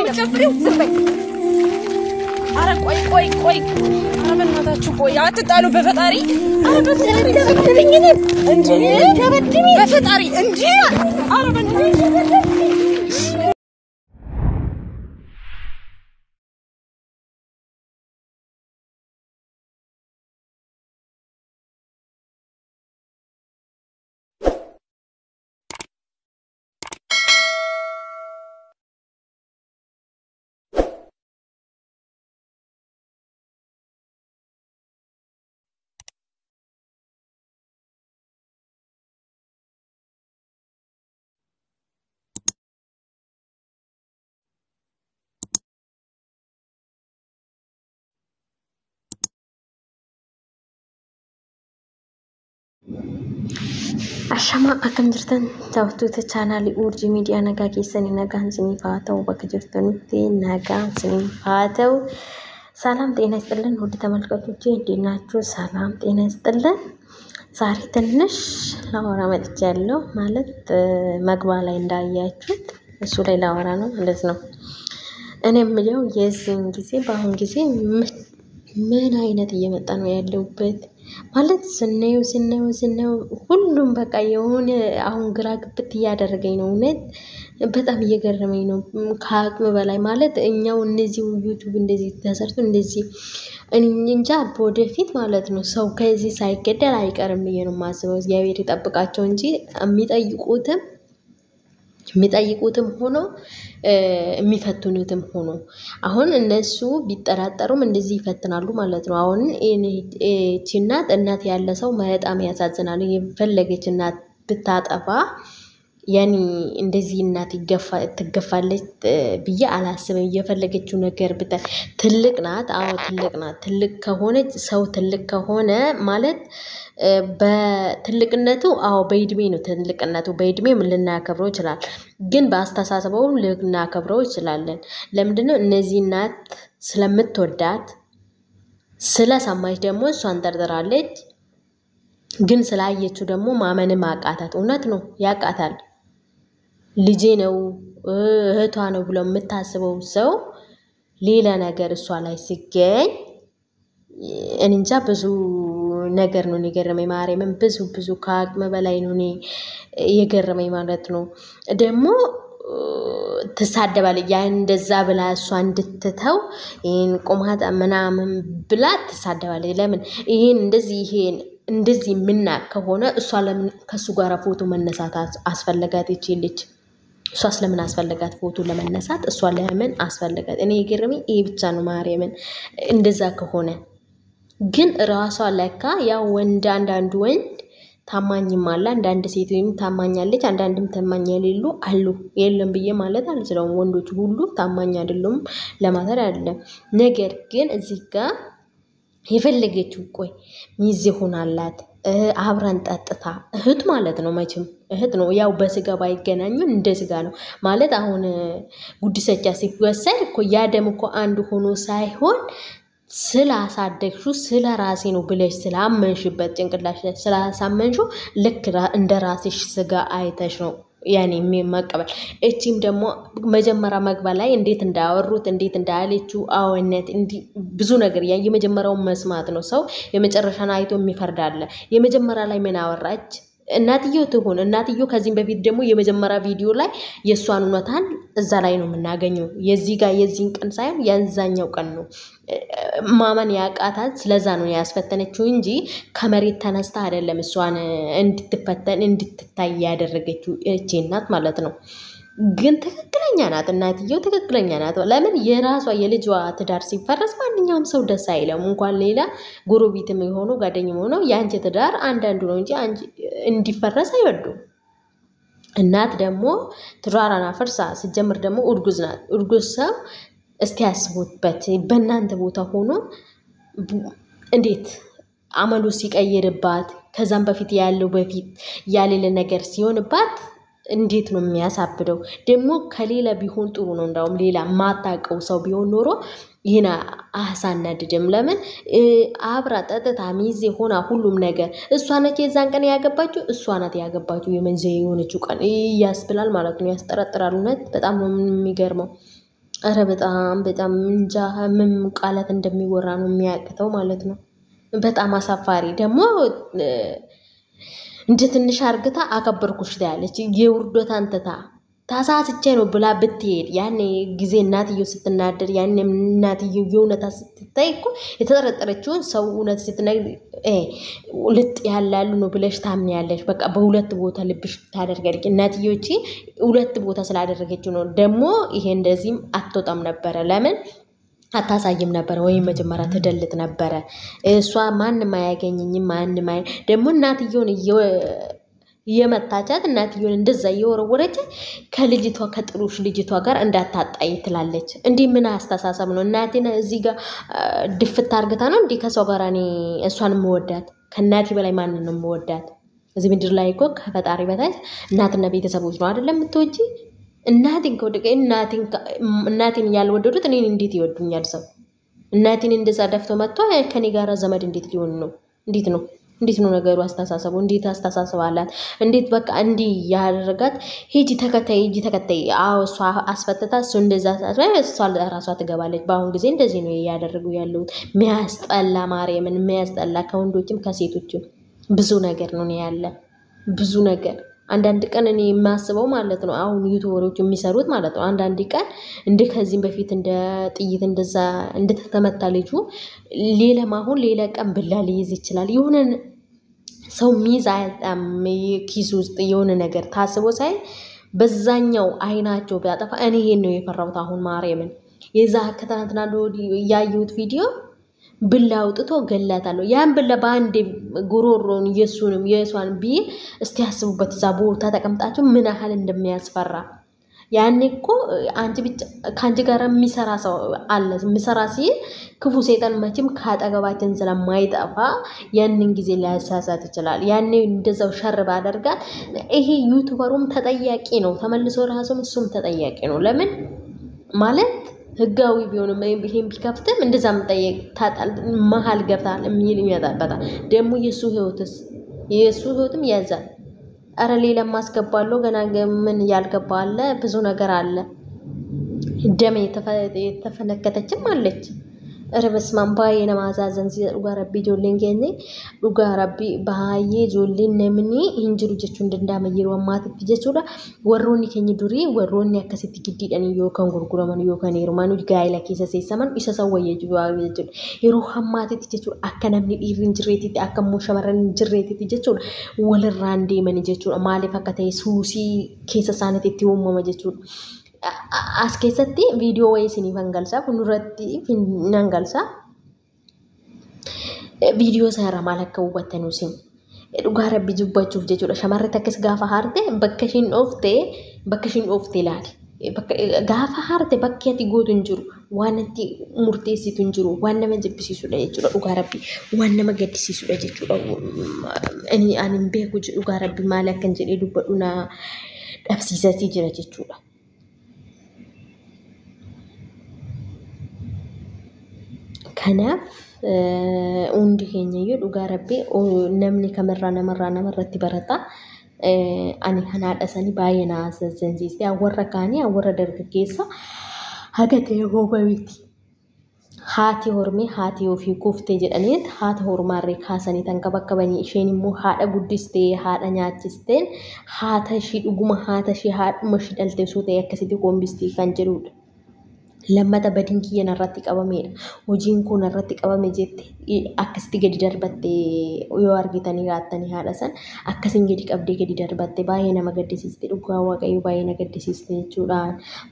የምትጨፍሪው ዝም በይ አረ ቆይ አረ በእናታችሁ ቆይ አትጣሉ በፈጣሪ አረ በፈጣሪ ተበደብኝ እንዴ ተበደብኝ በፈጣሪ እንዴ አረ በእናታችሁ Ashama akam jirtan tawtu ta channel urji media naga kesani nagaan sini faataw bakka jirtanutti nagaan sini faataw ሰላም ጤና ይስጥልን ውድ ተመልካቾቼ እንዴት ናችሁ ሰላም ጤና ይስጥልን ዛሬ ትንሽ ላወራ መጥቻለሁ ማለት መግባ ላይ እንዳያችሁት እሱ ላይ ላወራ ነው ማለት ነው እኔም ምለው የዚህን ጊዜ በአሁን ጊዜ ምን አይነት እየመጣ ነው ያለውበት ማለት ስናየው ሁሉም በቃ የሆነ አሁን ግራ ግብት ያደረገኝ ነው እውነት በጣም እየገረመኝ ነው ከአቅም በላይ ማለት እኛው እነዚህ ዩቲዩብ እንደዚህ ተሰርቶ እንደዚህ እንጃ ወደፊት ማለት ነው ሰው ከዚህ ሳይገደል አይቀርም ነው ማስበው እግዚአብሔር ይጠብቃቸው እንጂ የሚጠይቁትም ሆኖ የሚፈትኑትም ሆኖ አሁን እነሱ ቢጠራጠሩም እንደዚህ ይፈትናሉ ማለት ነው አሁን እናት ያለ ሰው በጣም ያሳዝናል የፈለገች እናት ብታጠፋ ያኒ እንደዚህ እናት ትገፋለች ብዬ አላስብም የፈለገችው ነገር ትልቅ ናት አዎ ትልቅ ከሆነች ሰው ትልቅ ከሆነ ማለት በትልቅነቱ አዎ በእድሜ ነው ትልቅነቱ በእድሜ ምን ልናከብረው ይችላል ግን በአስተሳሰበው ልናከብረው ይችላልን ለምንድነው እነዚህ እናት ስለምትወዳት ስለሰማች ደግሞ እሷን ተርተራለች ግን ስላየችው ደግሞ ማመንም አቃታት እውነት ነው ያቃታል ልጄ ነው እህቷ ነው ብሎ የምታስበው ሰው ሌላ ነገር እሷ ላይ ሲገኝ እንጃ ብዙ ነገር ነው የገረመኝ ማርያምን ብዙ ከአቅም በላይ ነው የገረመኝ ማለት ነው ደግሞ ተሳደባለች ያ እንደዛ ብላ እሷ እንድትተው ይሄን ቆማታ ምናምን ብላ ተሳደባለች ለምን ይሄን እንደዚህ ምና ከሆነ እሷ ለምን ከሱ ጋር ፎቶ መነሳት አስፈልጋት ይችላልች እሷ ስለምን አስፈልጋት ፎቶ ለመነሳት እሷ ለምን አስፈልጋት እኔ ይገርመኝ ይሄ ብቻ ነው ማርያምን እንደዛ ከሆነ ግን ራሷ ለካ ያ ወንድ አንዳንድ ወንድ ታማኝም አለ አንዳንድ ሴት ወይም ታማኛለች አንዳንድም ታማኝ ያሌሉ አሉ የለም ብዬ ማለት አልችልም ወንዶች ሁሉ ታማኝ አይደሉም ለማተር አይደለም ነገር ግን እዚህ ጋር የፈለገችው ቆይ ሚዜ ሆናላት አብራን ጠጥታ እህት ማለት ነው መቼም እህት ነው ያው በስጋ ባይገናኙ እንደ ስጋ ነው ማለት አሁን ጉድሰቻ ሲወሰድ እኮ ያ ደም እኮ አንድ ሆኖ ሳይሆን ስላሳደግሹ ስለራሴ ነው ብለሽ ስላመንሽበት ጭንቅላሽ ስላሳመንሹ ልክ እንደ ራስሽ ስጋ አይተሽ ነው ያኔ መቀበል እቺም ደግሞ መጀመሪያ መግባ ላይ እንዴት እንዳወሩት እንዴት እንዳለችው አውነት ብዙ ነገር ያ የመጀመሪያው መስማት ነው ሰው የመጨረሻን አይቶ የሚፈርዳል የመጀመሪያ ላይ ምን አወራች እናትየው ከዚህም በፊት ደግሞ የመጀመሪያ ቪዲዮ ላይ የሷን ኡነታን እዛ ላይ ነው የምናገኘው የዚህን ቀን ሳይሆን ያንዛኛው ቀን ነው ማማን ያቃታት ስለዛ ነው ያስፈተነችው እንጂ ከመሬት ተነስታ አይደለም እሷን እንድትፈተን እንድትታይ ያደረገችው እቺ እናት ማለት ነው ግን ትክክለኛ ናት እናትየው ትክክለኛ ናት ለምን የራሷ የልጇ ትዳር ሲፈረስ ማንኛውም ሰው ደስ አይለም እንኳን ሌላ ጎረቤትም ሆኖ ጓደኛም ሆኖ ያንቺ ትዳር አንዳንዱ ነው እንጂ አንቺ እንዲፈረስ አይወዱም እናት ደግሞ ትዳራና ፈርሳ ሲጀምር ደግሞ እርጉዝ ናት እርጉዝ ሰው እስቲ ያስቡበት በእናንተ ቦታ ሆኖ እንዴት አመሉ ሲቀየርባት ከዛም በፊት ያለ ነገር ሲሆንባት እንዴት ነው የሚያሳብደው ደግሞ ከሌላ ቢሆን ጥሩ ነው እንዳውም ሌላ ማታቀው ሰው ቢሆን ኖሮ ይና አሳናድደም ለምን አብራ ጠጥታ ሚዜ ሆና ሁሉም ነገር እሷ ነች የዛን ቀን ያገባችሁ እሷ ናት ያገባችሁ የመንዘ የሆነችው ቀን ያስብላል ማለት ነው ያስጠረጥራል እውነት በጣም ነው የሚገርመው ኧረ በጣም እንጃ ምን ቃላት እንደሚወራ ነው የሚያቅተው ማለት ነው። በጣም አሳፋሪ ደግሞ እንደ ትንሽ አርግታ አከበርኩሽ ትላለች። የውርዶት አንተታ ታሳስቼ ነው ብላ ብትሄድ ያኔ ጊዜ እናትየው ስትናደድ ያኔ እናትየው የእውነታ ስትታይ እኮ የተጠረጠረችውን ሰው እውነት ስትነግር ልጥ ያላሉ ነው ብለሽ ታምኛለሽ። በቃ በሁለት ቦታ ልብሽ ታደርጋለች። እናትየው እቺ ሁለት ቦታ ስላደረገችው ነው። ደግሞ ይሄ እንደዚህም አትወጣም ነበረ። ለምን አታሳይም ነበር ወይ መጀመሪያ ተደልት ነበረ። እሷ ማንንም አያገኘኝም ማንንም ደግሞ እናትየውን የመታቻት እናትየውን እንደዛ እየወረወረች ከልጅቷ ከጥሩሽ ልጅቷ ጋር እንዳታጣይ ትላለች። እንዲህ ምን አስተሳሰብ ነው? እናቴን እዚህ ጋር ድፍት አርግታ ነው እንዲህ ከሰው ጋር እኔ እሷን የምወዳት? ከእናቴ በላይ ማንን ነው የምወዳት? እዚህ ምድር ላይ እኮ ከፈጣሪ በታች እናትና ቤተሰቦች ነው አይደለም የምትወጂ? እናቴን ከወደቀ እናቴን ያልወደዱት እኔን እንዴት ይወዱኛል? ሰው እናቴን እንደዛ ደፍቶ መጥቶ ከኔ ጋር ዘመድ እንዴት ሊሆን ነው? እንዴት ነው ነገሩ? አስተሳሰቡ እንዴት አስተሳሰባላት? እንዴት በቃ እንዲህ ያደረጋት? ሂጂ ተከታይ አዎ እሷ አስፈተታ እሱ እንደዛ እሷ ራሷ ትገባለች። በአሁን ጊዜ እንደዚህ ነው ያደረጉ ያሉት። የሚያስጠላ ማርያምን የሚያስጠላ ከወንዶችም ከሴቶችም ብዙ ነገር ነው ያለ ብዙ ነገር። አንዳንድ ቀን እኔ የማስበው ማለት ነው አሁን ዩቲዩበሮች የሚሰሩት ማለት ነው አንዳንድ ቀን እንደ ከዚህም በፊት እንደ ጥይት እንደዛ እንደተመታ ልጁ ሌላ ቀን ብላ ሊይዝ ይችላል። የሆነ ሰው ሚዝ አይጣም ኪስ ውስጥ የሆነ ነገር ታስቦ ሳይ በዛኛው አይናቸው ቢያጠፋ እኔ ይሄን ነው የፈራሁት። አሁን ማርያምን የዛ ከትናንትና ያዩት ቪዲዮ ብላ አውጥቶ ገላታለሁ። ያን ብላ በአንድ ጉሮሮን የሱንም የሷን ቢል እስቲ ያስቡበት። እዛ ቦታ ተቀምጣችሁ ምን ያህል እንደሚያስፈራ። ያኔ እኮ አንቺ ብቻ ካንቺ ጋር የሚሰራ ሰው አለ። የሚሰራ ሲል ክፉ ሰይጣን መቼም ካጠገባችን ስለማይጠፋ ያንን ጊዜ ሊያሳሳት ይችላል። ያኔ እንደዛው ሸር ባደርጋት ይሄ ዩቲዩበሩም ተጠያቂ ነው ተመልሶ ራሱም እሱም ተጠያቂ ነው። ለምን ማለት ህጋዊ ቢሆንም ይሄን ቢከፍትም እንደዛም ጠየቅ ታጣል መሃል ገብታል የሚል የሚያጣጣ ደግሞ የሱ ህይወትም ያዛል። አረ ሌላ ማስገባለው ገና ምን ያልገባ አለ ብዙ ነገር አለ። ደም የተፈነከተችም አለች። أرى بس من باي أنا مع زازن زي ربي جولين كني ربي باي جولين نمني هنجرو جتشون دندا مجرو ما تبجتشورا وروني كني دوري وروني أكاسيتي كديد أني يو كان غرقورا من يو كان يرومانو جاي لك إذا سيسمن إذا سوى يجوا يجون يروح ما تتجتشور أكنا من إيرين جريتي أكم مشامرن جريتي تجتشور ولا راندي من جتشور مالي فكتة سوسي كيسة سانة تيوم ما جتشور as keessatti viidiyoo wayii isiniif hangalsaa kunirratti hangalsaa viidiyoo isaa irraa maal akka hubattan isin dhugaa rabbi dubbachuuf jechuudha. Shamarree akkas gaafa haarte bakka ishiin dhooftee ilaali. Gaafa haarte bakki ati gootu hin jiru, waan ati murteessitu hin jiru, waan nama jibbisiisudha jechuudha. Dhugaa rabbi waan nama gaddisiisudha jechuudha. Ani hin beeku dhugaa rabbi maal akkan jedhee dubbadhu na dhabsiisatti jira jechuudha. Kanaaf hundi keenya iyyuu dhugaa rabbi namni kamirraa namarratti barata. Ani kanaadha sanii baay'ee na haasofsiiste. Warra kaanii warra dargaggeessa haga ta'e hoobawiiti. Haati hormee haati ofii kuuftee jedhaniit haata hormaarree kaasanii tan qabanii isheen immoo haadha guddistee haadha nyaachisteen haata ishii dhuguma haata ishii haadhuma ishii dhaltee osoo ta'e akkasitti qombistii kan jedhudha. Lammata badin kiyya narratti qabameedha. Hojiin kun narratti qabame jette akkasitti gadi darbatte yoo argitanii raattanii haadha san akkasiin gadi qabdee gadi darbatte baay'ee nama gaddisiiste. Dhugaa waaqayyo baay'ee na gaddisiiste jechuudha.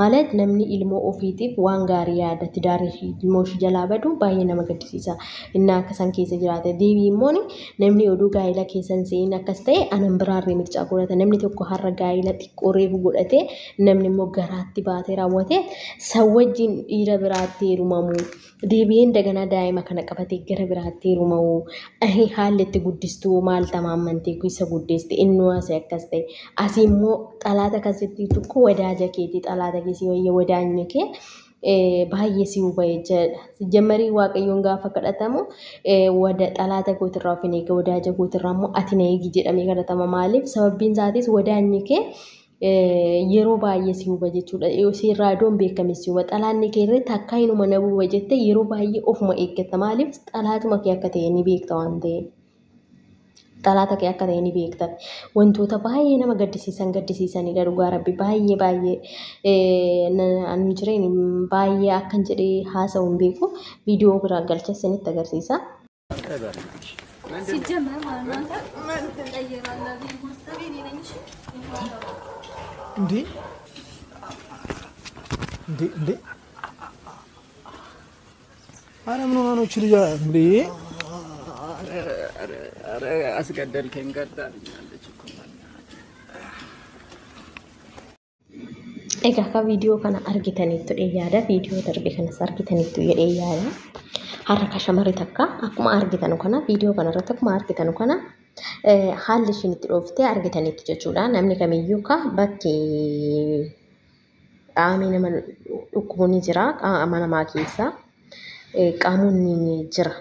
ማለት namni ilmoo ofiitiif waan gaarii yaada tidaarii ilmoo ishii jalaa badu baay'ee nama gaddisiisa. Inni akkasan keessa jiraate deebii immoo namni oduu gaa'ela keessan seen akkas ta'e anan biraarree mircaa godhata. Namni tokko har'a gaa'ela xiqqoo reefu godhate namni immoo garaatti baatee raawwate sawwajji dhiira biraatti heerumamu deebi'ee እንደገና daa'ima kana qabatee gara biraatti heerumamu haalli itti guddistuu maal tamaamantee isa guddeeste inni waase akkas ta'e asii immoo xalaata akkasitti tokko wadaaja keetii xalaata keessi wayya wadaanyi kee baay'ee si huba'ee jedha. Jammarii waaqayyoon gaafa kadhatamu wada xalaata gootirraa of hin eege wadaaja gootirraa immoo ati na eegi jedhamee kadhatama. Maaliif sababbiin isaatis wadaanyi kee yeroo baay'ee si huba jechuudha. Seerraa idoon beekame si huba. Xalaanni kee irratti akka inuma na bu'u jettee yeroo baay'ee ofuma eeggata. Maaliif xalaatuma kee akka ta'e ni beekta waan ta'eef. Xalaata kee akka ta'e ni beekta. Wantoota baay'ee nama gaddisiisanidha dhugaa rabbi baay'ee ani jireen baay'ee akkan jedhee haasa'u hin beeku. Viidiyoo biraa galcha isinitti agarsiisa. እንዴ አረ ምን ሆነ ነው እቺ ልጅ እንዴ አረ አስገደልከኝ ገርዳልኛለች እኮ Egaa akka viidiyoo kana argitaniittu yaada viidiyoo darbe kanas argitaniittu jedhee yaada harka shamarree takka akkuma argitanu kana viidiyoo kana irratti akkuma argitanu kana haalli ishiin itti dhooftee argitaniittu jechuudha. Namni kamiyyuu ka bakki qaamni nama dhukkubuun ni jira qaama namaa keessa qaamonni ni jira.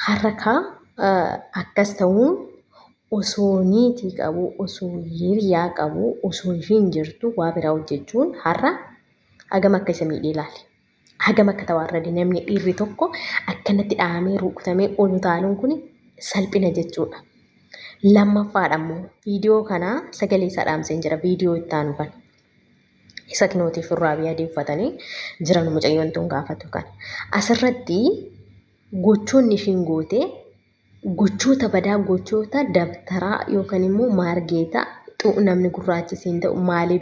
Harka akkas ta'uun osoo niitii qabu osoo hiriyaa qabu osoo ishiin jirtu waa biraa hojjechuun har'a hagam akka isa miidhee ilaali. Hagam akka tawaarrade namni dhiirri tokko akkanatti dhahamee rukutamee ol utaaluun kun salphina jechuudha. Lammaffaadha immoo viidiyoo kana sagalee isaa dhaamseen jira viidiyoo itti aanu kan. Isa kinootiif shurraabii adii uffatanii jiran mucayyoon tun gaafatu kan. Asirratti gochoonni ishiin goote gochoota badaa gochoota dabtaraa yookaan immoo maargeeta namni gurraachisiin ta'u maalii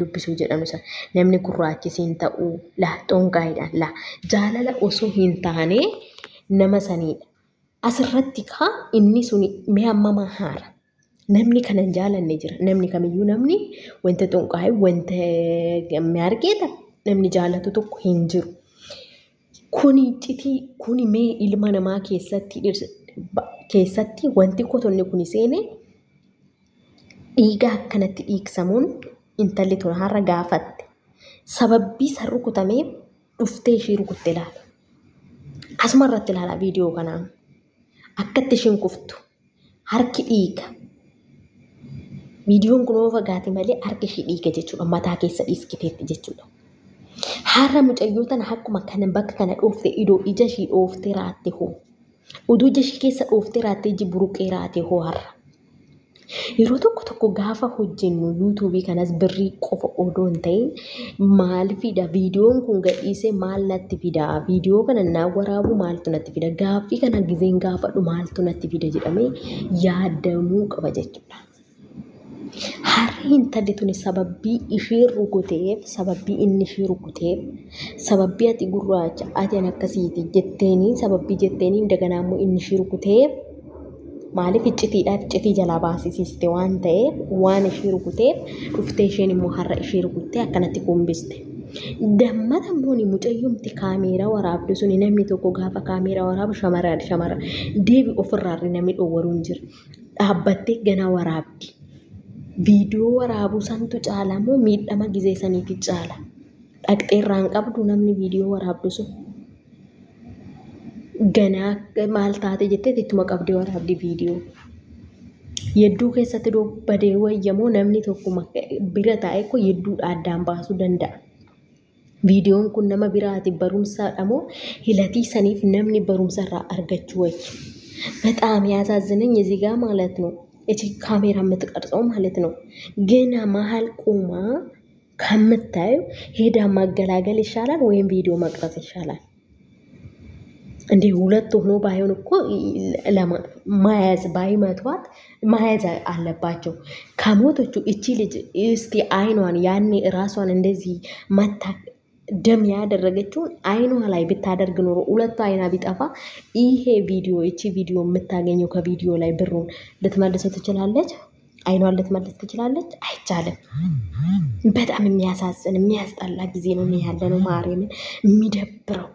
dubbisuu jedhamu sana namni gurraachisiin ta'u la xongaayidhaan la jaalala osoo hin taane nama sanidha. Asirratti kaa inni suni mi'a mama haara. Namni kana hin jaalanne jira. Namni kamiyyuu namni wanta xonqaa'e wanta maargeeta namni jaalatu tokko hin jiru. Kuni mee ilma namaa keessatti wanti qotonni kun seene dhiiga akkanatti dhiigsamuun intalli tun har'a gaafatte sababbii san rukutamee dhuftee ishii rukutte ilaala. Asuma irratti ilaala viidiyoo kanaan akkatti ishiin kuftu harki dhiiga. Viidiyoon kun yoo fagaate malee harki ishii dhiiga jechuudha. Mataa keessa dhiiskiteetti jechuudha. Har'a mucayyoota akkuma kana bakka kana dhoofte idoo ija ishii dhooftee raatte hoo. Oduu ija ishii keessa dhooftee raattee iji buruqee raate hoo har'a. Yeroo tokko gaafa hojjennu yuutuubii kanas birrii qofa odoo hin ta'in maal fida viidiyoon kun gadhiisee maal natti fida viidiyoo kana naa waraabu maaltu natti fida gaaffii kana gizeen gaafadhu maaltu natti fida jedhamee yaadamuu qaba jechuudha. Harri intalli tuni sababbii ishee rukuteef sababbii inni ishee rukuteef sababbii ati gurraacha ati an akkasiiti jetteeni sababbii jetteeni daganaa immoo inni ishee rukuteef maaliif iccitii jalaa baasisiiste waan ta'eef waan ishee rukuteef dhuftee isheen immoo har'a ishee rukuttee akkanatti kumbiste. Dammata immoo mucayyumti kaameeraa waraabdu suni namni tokko gaafa kaameeraa waraabu shamara deebi ofirraarri namni dhoowwaruu hin jiru. Dhaabbattee ganaa waraabdi. Viidiyoo waraabuu santu caala moo miidhama gizee saniifi caala. Dhaqxeerraan qabdu namni viidiyoo waraabdu sun. Ganaa maal taate jettee ittuma qabdee waraabdi viidiyoo. Yedduu keessatti badee wayyamoo namni tokko bira taa'e ko yedduudha addaan baasuu danda'a. Viidiyoon kun nama biraati barumsaadha moo hilatii saniif namni barumsa irraa argachuu wayya. በጣም ያሳዝነኝ እዚህ ጋር ማለት ነው እቺ ካሜራ የምትቀርጸው ማለት ነው ገና መሀል ቆማ ከምታዩ ሄዳ ማገላገል ይሻላል ወይም ቪዲዮ መቅረጽ ይሻላል እንዴ ሁለት ሆኖ ባይሆን እኮ ለማያዝ ባይመቷት ማያዝ አለባቸው ከሞቶቹ እቺ ልጅ እስቲ አይኗን ያኔ ራሷን እንደዚህ መታ ደም ያደረገችው አይኗ ላይ ብታደርግ ኖሮ ሁለቱ አይና ቢጠፋ ይሄ ቪዲዮ እቺ ቪዲዮ የምታገኘው ከቪዲዮ ላይ ብሩን ልትመልሰው ትችላለች አይኗን ልትመልስ ትችላለች አይቻልም በጣም የሚያሳዝን የሚያስጠላ ጊዜ ነው ያለነው ማርያምን የሚደብረው